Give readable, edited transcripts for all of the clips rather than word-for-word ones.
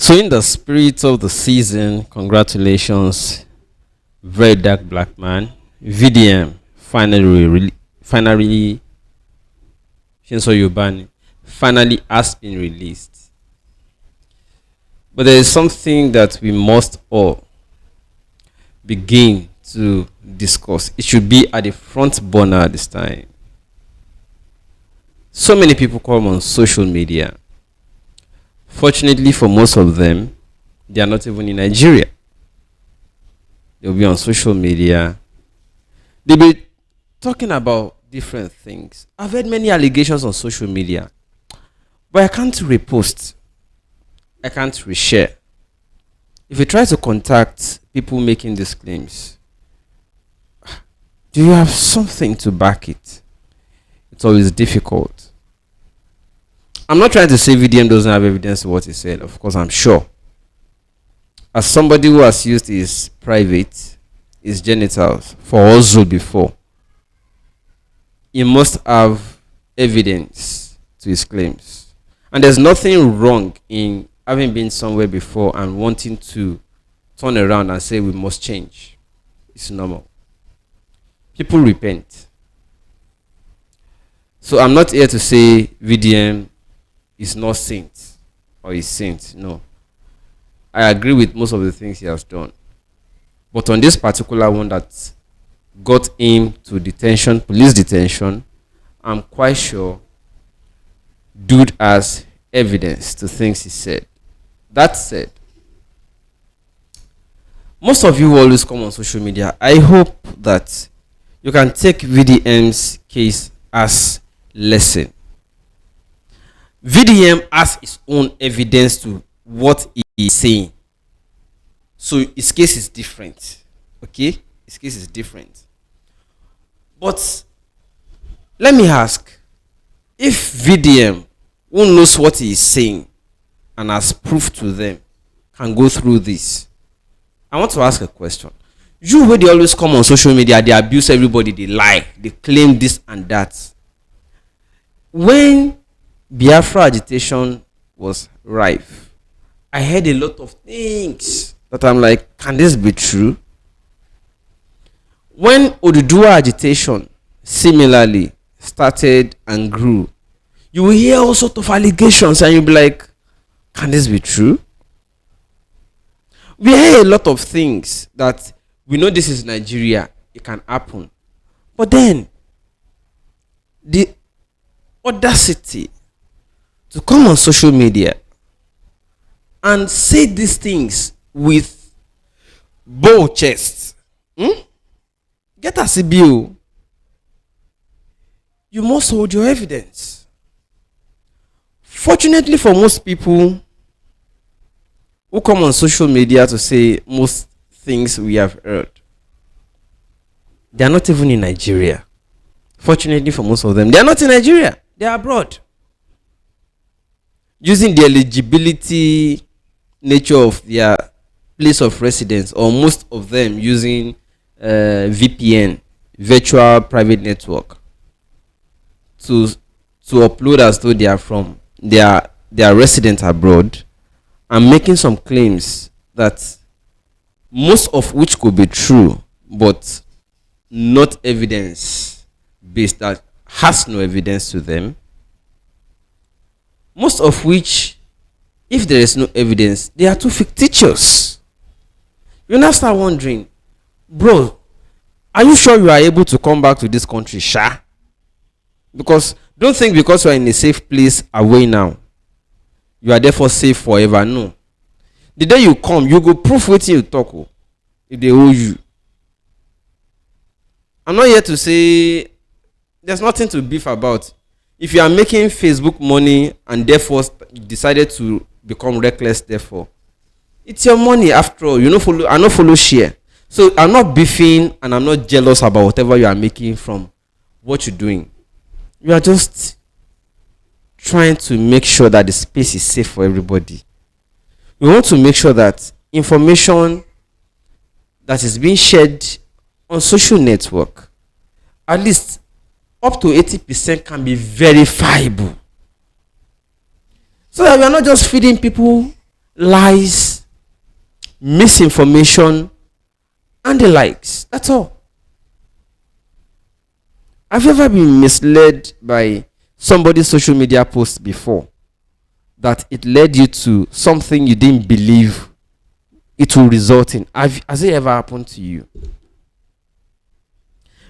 So, in the spirit of the season, congratulations, Very Dark Black Man. VDM finally, Shinso Yobani, finally has been released. But there is something that we must all begin to discuss. It should be at the front burner at this time. So many people come on social media. Fortunately for most of them, they are not even in Nigeria. They'll be on social media. They'll be talking about different things. I've heard many allegations on social media, but I can't repost. I can't reshare. If you try to contact people making these claims, do you have something to back it? It's always difficult. I'm not trying to say VDM doesn't have evidence to what he said. Of course, I'm sure. As somebody who has used his genitals for hustle before, he must have evidence to his claims. And there's nothing wrong in having been somewhere before and wanting to turn around and say we must change. It's normal. People repent. So I'm not here to say VDM is not saint or is saint. No. I agree with most of the things he has done. But on this particular one that got him to detention, police detention, I'm quite sure dude has evidence to things he said. That said, most of you who always come on social media, I hope that you can take VDM's case as lesson. VDM has his own evidence to what he is saying. So his case is different. Okay? His case is different. But let me ask, if VDM, who knows what he is saying and has proof to them, can go through this, I want to ask a question. You, where they always come on social media, they abuse everybody, they lie, they claim this and that. When Biafra agitation was rife, I heard a lot of things that I'm like, can this be true? When Oduduwa agitation similarly started and grew, you will hear all sorts of allegations and you'll be like, can this be true? We hear a lot of things that we know this is Nigeria, it can happen. But then, the audacity to come on social media and say these things with bold chest. Get a CBO. You must hold your evidence. Fortunately for most people who come on social media to say most things we have heard, they are not even in Nigeria. Fortunately for most of them, they are not in Nigeria. They are abroad. Using the eligibility nature of their place of residence, or most of them using VPN, virtual private network, to upload as though they are from their resident abroad, and making some claims that most of which could be true, but not evidence based, that has no evidence to them. Most of which, if there is no evidence, they are too fictitious. You now start wondering, bro, are you sure you are able to come back to this country, Sha? Because don't think because you are in a safe place away now, you are therefore safe forever. No. The day you come, you go proof what you talk. If they owe you. I'm not here to say there's nothing to beef about. If you are making Facebook money and therefore decided to become reckless, therefore, it's your money after all. You know, I not follow share. So I'm not beefing and I'm not jealous about whatever you are making from what you're doing. You are just trying to make sure that the space is safe for everybody. We want to make sure that information that is being shared on social network, at least up to 80%, can be verifiable. So that we are not just feeding people lies, misinformation, and the likes. That's all. Have you ever been misled by somebody's social media post before, that it led you to something you didn't believe it will result in? Has it ever happened to you?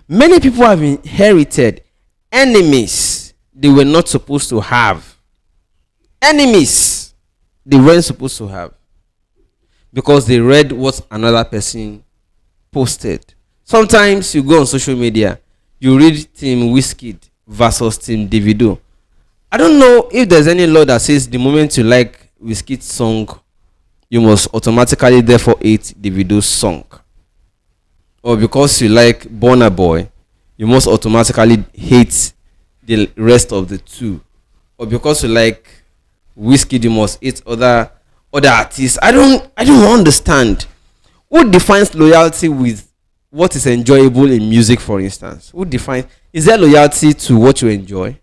Many people have inherited enemies they were not supposed to have. Enemies they weren't supposed to have, because they read what another person posted. Sometimes you go on social media, you read Team Wizkid versus Team Davido. I don't know if there's any law that says the moment you like Wizkid's song, you must automatically therefore hate Davido's song. Or because you like Burna Boy, you must automatically hate the rest of the two. Or because you like Wizkid, you must hate other artists. I don't understand. Who defines loyalty with what is enjoyable in music, for instance? Who defines? Is there loyalty to what you enjoy?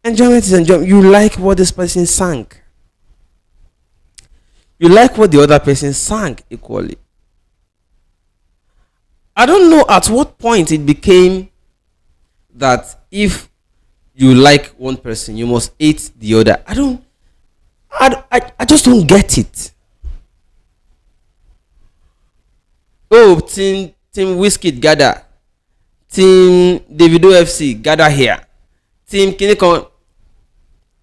Enjoyment is enjoyment. You like what this person sang. You like what the other person sang equally. I don't know at what point it became that if you like one person, you must hate the other. I just don't get it. Oh, Team Wizkid gather. Team Davido FC gather here. Team Kinecon.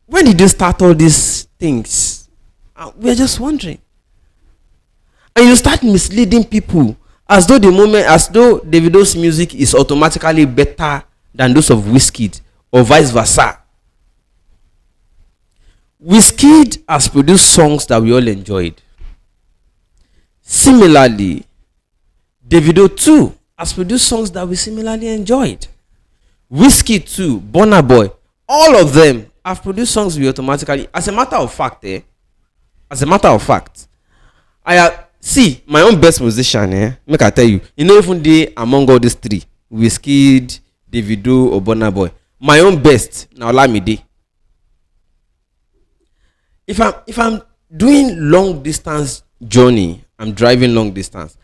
When did you start all these things? We're just wondering. And you start misleading people as though Davido's music is automatically better than those of Wizkid, or vice versa. Wizkid has produced songs that we all enjoyed. Similarly, Davido too has produced songs that we similarly enjoyed. Wizkid too, Burna Boy, all of them have produced songs we automatically. As a matter of fact, I have see my own best musician. Make I tell you, even they among all these three, Wizkid, Davido, or Burna Boy, my own best now Olamide. If I'm doing long distance journey, I'm driving long distance,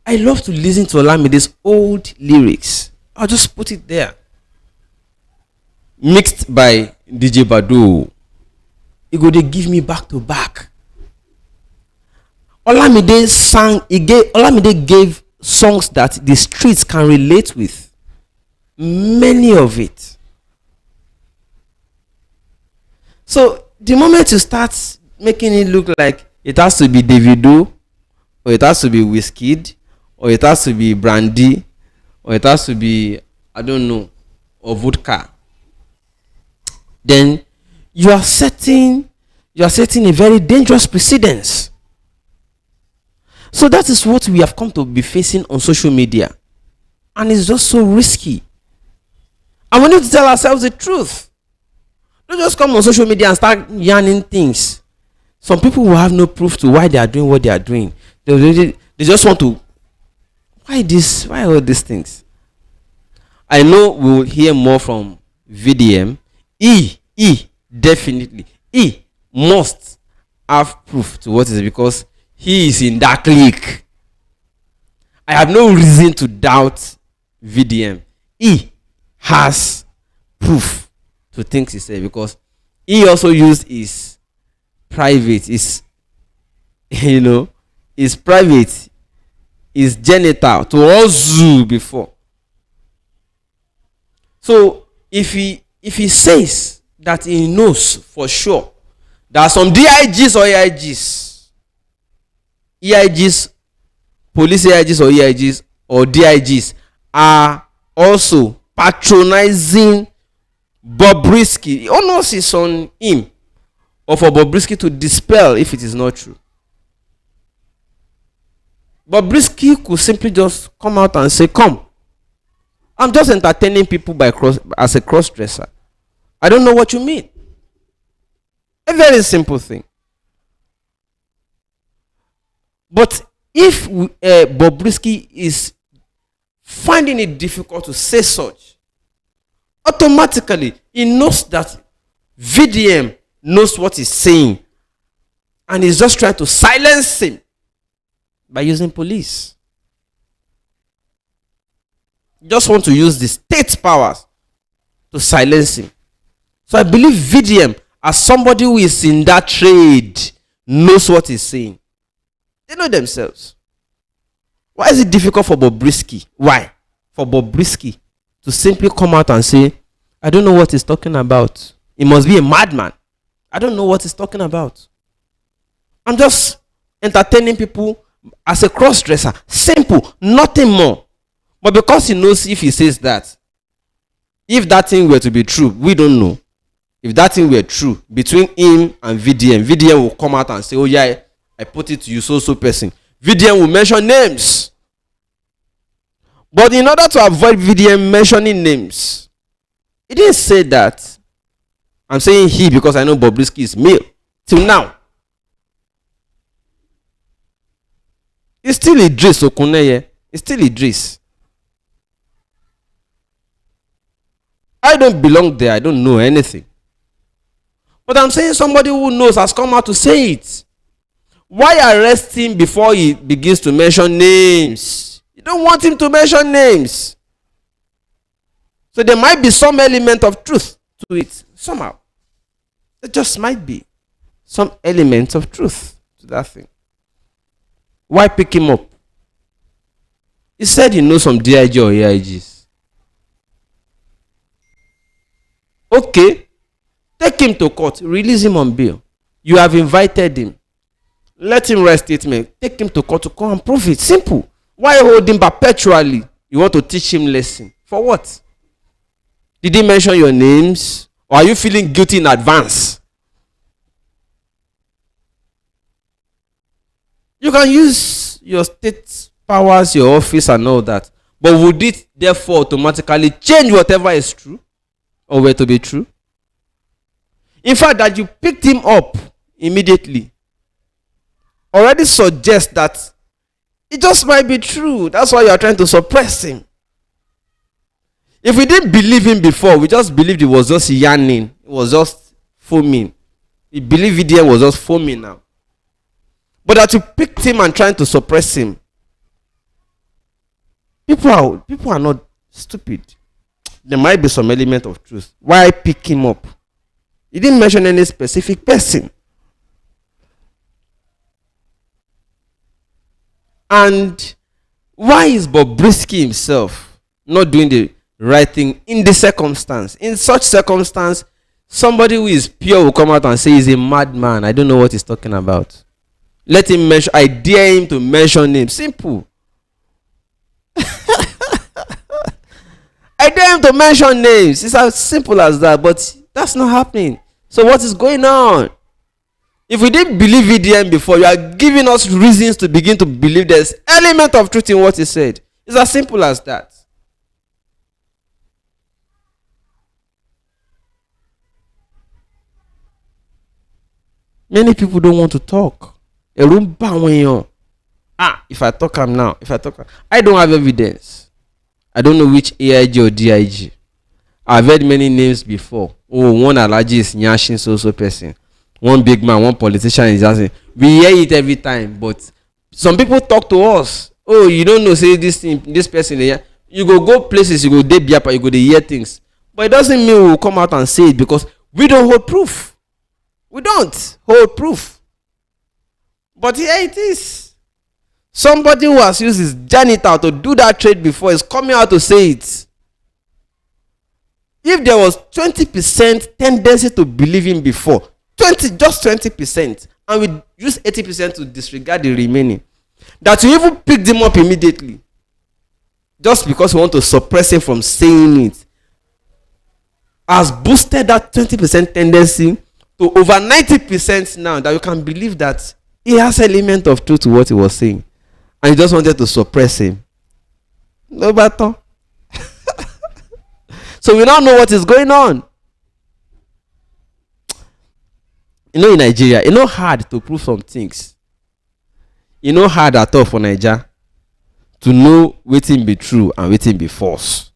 I love to listen to Olamide's old lyrics. I'll just put it there, mixed by DJ Badu. They give me back to back. Olamide gave songs that the streets can relate with. Many of it. So the moment you start making it look like it has to be Davido, or it has to be Wizkid, or it has to be Brandy, or it has to be, I don't know, or vodka, then you are setting a very dangerous precedence. So that is what we have come to be facing on social media, and it's just so risky. And we need to tell ourselves the truth. Don't just come on social media and start yarning things. Some people will have no proof to why they are doing what they are doing. They just want to. Why this? Why all these things? I know we will hear more from VDM. Definitely. He must have proof to what is it, because he is in that clique. I have no reason to doubt VDM. He has proof to things he said, because he also used his private, his private, his genital to also before. So if he says that he knows for sure there are some DIGs or EIGs, police AIGs or EIGs or DIGs are also patronizing Bobrisky, the onus is on him or for Bobrisky to dispel if it is not true. Bobrisky could simply just come out and say, "Come, I'm just entertaining people as a cross-dresser. I don't know what you mean." A very simple thing. But if Bobrisky is finding it difficult to say such, automatically he knows that VDM knows what he's saying And he's just trying to silence him by using police. Just want to use the state powers to silence him. So I believe VDM, as somebody who is in that trade, knows what he's saying. They know themselves. Why is it difficult for Bobrisky? Why? For Bobrisky to simply come out and say, I don't know what he's talking about. He must be a madman. I don't know what he's talking about. I'm just entertaining people as a cross-dresser. Simple. Nothing more. But because he knows if he says that, if that thing were to be true, we don't know. If that thing were true between him and VDM, VDM will come out and say, oh yeah, I put it to you, so person. VDM will mention names. But in order to avoid VDM mentioning names, he didn't say that. I'm saying he because I know Bobrisky is male. Till now. It's still Idris Okuneye. It's still Idris. I don't belong there. I don't know anything. But I'm saying somebody who knows has come out to say it. Why arrest him before he begins to mention names? You don't want him to mention names. So there might be some element of truth to it. Somehow. There just might be some element of truth to that thing. Why pick him up? He said he knows some DIG or AIGs. Okay. Take him to court. Release him on bail. You have invited him. Let him write statement. Take him to court to come and prove it. Simple. Why hold him perpetually? You want to teach him lesson. For what? Did he mention your names? Or are you feeling guilty in advance? You can use your state powers, your office and all that. But would it therefore automatically change whatever is true? Or were to be true? In fact, that you picked him up immediately already suggests that it just might be true. That's why you are trying to suppress him. If we didn't believe him before, we just believed he was just yarning. It was just foaming. We believe VDM was just foaming now. But that you picked him and trying to suppress him. People are not stupid. There might be some element of truth. Why pick him up? He didn't mention any specific person. And why is Bobrisky himself not doing the right thing in this circumstance? In such circumstance, somebody who is pure will come out and say he's a madman. I don't know what he's talking about. Let him mention. I dare him to mention him. Simple. I dare him to mention names. It's as simple as that. But that's not happening. So what is going on? If we didn't believe VDM before, you are giving us reasons to begin to believe there's element of truth in what he said. It's as simple as that. Many people don't want to talk. If I talk, I'm now. I don't have evidence. I don't know which AIG or DIG. I've heard many names before. Oh, one allergy is Nyashin so person. One big man, one politician is just saying, we hear it every time, but some people talk to us. Oh, you don't know, say this thing, this person here. You go places, you go dey biapa, you go dey hear things. But it doesn't mean we will come out and say it because we don't hold proof. We don't hold proof. But here it is. Somebody who has used his janitor to do that trade before is coming out to say it. If there was 20% tendency to believe him before, just 20%, and we use 80% to disregard the remaining, that you even picked him up immediately, just because we want to suppress him from saying it, has boosted that 20% tendency to over 90% now, that you can believe that he has element of truth to what he was saying. And you just wanted to suppress him. No matter. So we now know what is going on. You know, in Nigeria, it's not hard to prove some things. It's not hard at all for Nigeria to know wetin be true and wetin be false.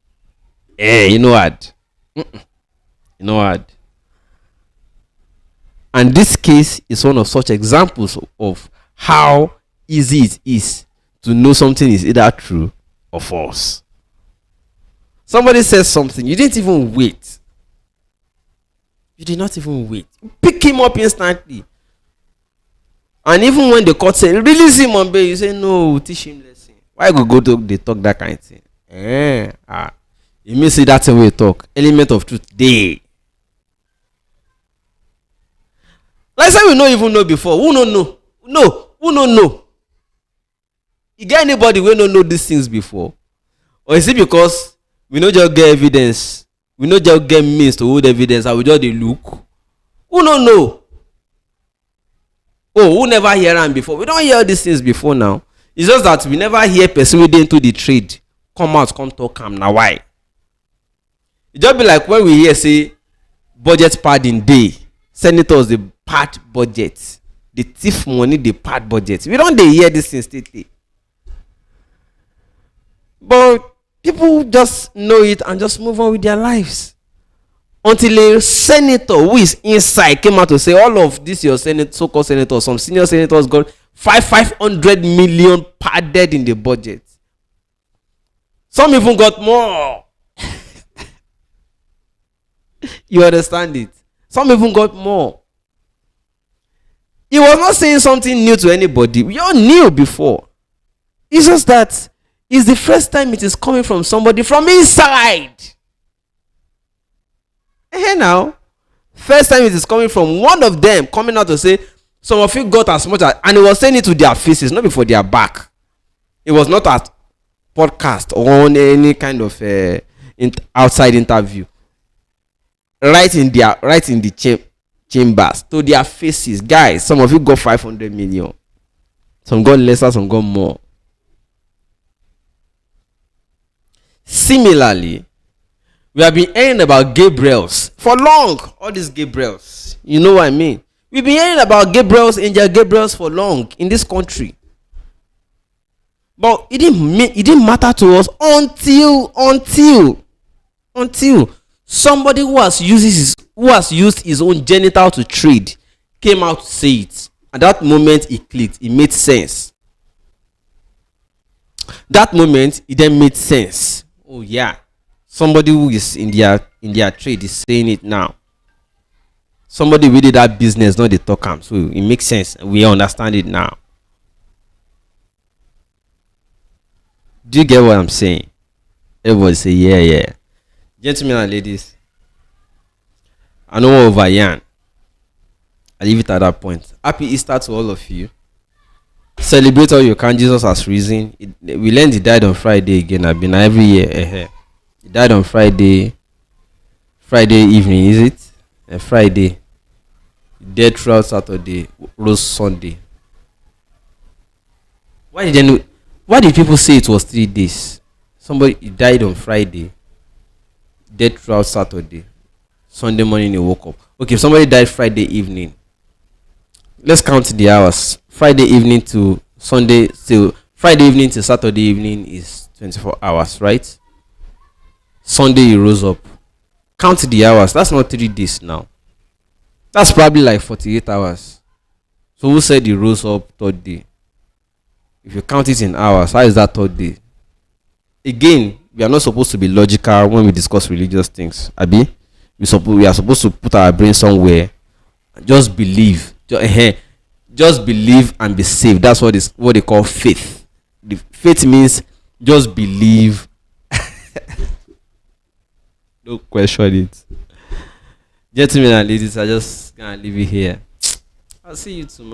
You know hard. You know hard. And this case is one of such examples of how easy it is to know something is either true or false. Somebody says something, you didn't even wait. You did not even wait. Pick him up instantly. And even when the court say release him on bail, you say no, teach him lesson. Why go they talk that kind of thing? You may say that's the way you talk. Element of truth there. Like I said, we don't even know before. Who don't know? No, who don't know? You get anybody who don't know these things before? Or is it because we don't just get evidence? We don't just get means to hold evidence and we just look? Who don't know? Oh, who never hear them before? We don't hear these things before now. It's just that we never hear person who into the trade come out, come talk am. Now why? It just be like when we hear say budget padding day. Senators they pad budget. The thief money they pad budget. We don't hear this thing steady. But people just know it and just move on with their lives. Until a senator who is inside came out to say all of this your so-called senators, some senior senators got 500 million padded in the budget. Some even got more. You understand it? Some even got more. He was not saying something new to anybody. We all knew before. It's just that it's the first time it is coming from somebody from inside. Now, first time it is coming from one of them coming out to say, some of you got as much as, and he was saying it to their faces, not before their back. It was not at podcast or on any kind of outside interview. Right in the chambers, to their faces. Guys, some of you got 500 million. Some got lesser, some got more. Similarly, we have been hearing about Gabriels for long. All these Gabriels, you know what I mean? We've been hearing about Gabriels, angel Gabriels for long in this country. But it didn't matter to us until somebody who has used his own genital to trade came out to say it. At that moment, it clicked. It made sense. That moment, it then made sense. Oh yeah, somebody who is in their trade is saying it now. Somebody who did that business, not the talk am. So it makes sense. We understand it now. Do you get what I'm saying? Everybody say yeah. Gentlemen and ladies, I know over yarn. I leave it at that point. Happy Easter to all of you. Celebrate all you can. Jesus has risen. We learned he died on Friday again. I've been every year. He died on Friday evening, is it? Friday. Dead throughout Saturday, rose Sunday. Why did people say it was 3 days? Somebody died on Friday, dead throughout Saturday, Sunday morning he woke up. Okay, if somebody died Friday evening, let's count the hours. Friday evening to Friday evening to Saturday evening is 24 hours, right? Sunday he rose up. Count the hours. That's not 3 days now. That's probably like 48 hours. So who said he rose up third day? If you count it in hours, how is that third day? Again, we are not supposed to be logical when we discuss religious things. Abi, we are supposed to put our brain somewhere. Just believe. Just believe and be saved. That's what they call faith. The faith means just believe. Don't question it. Gentlemen and ladies, I just gonna leave it here. I'll see you tomorrow.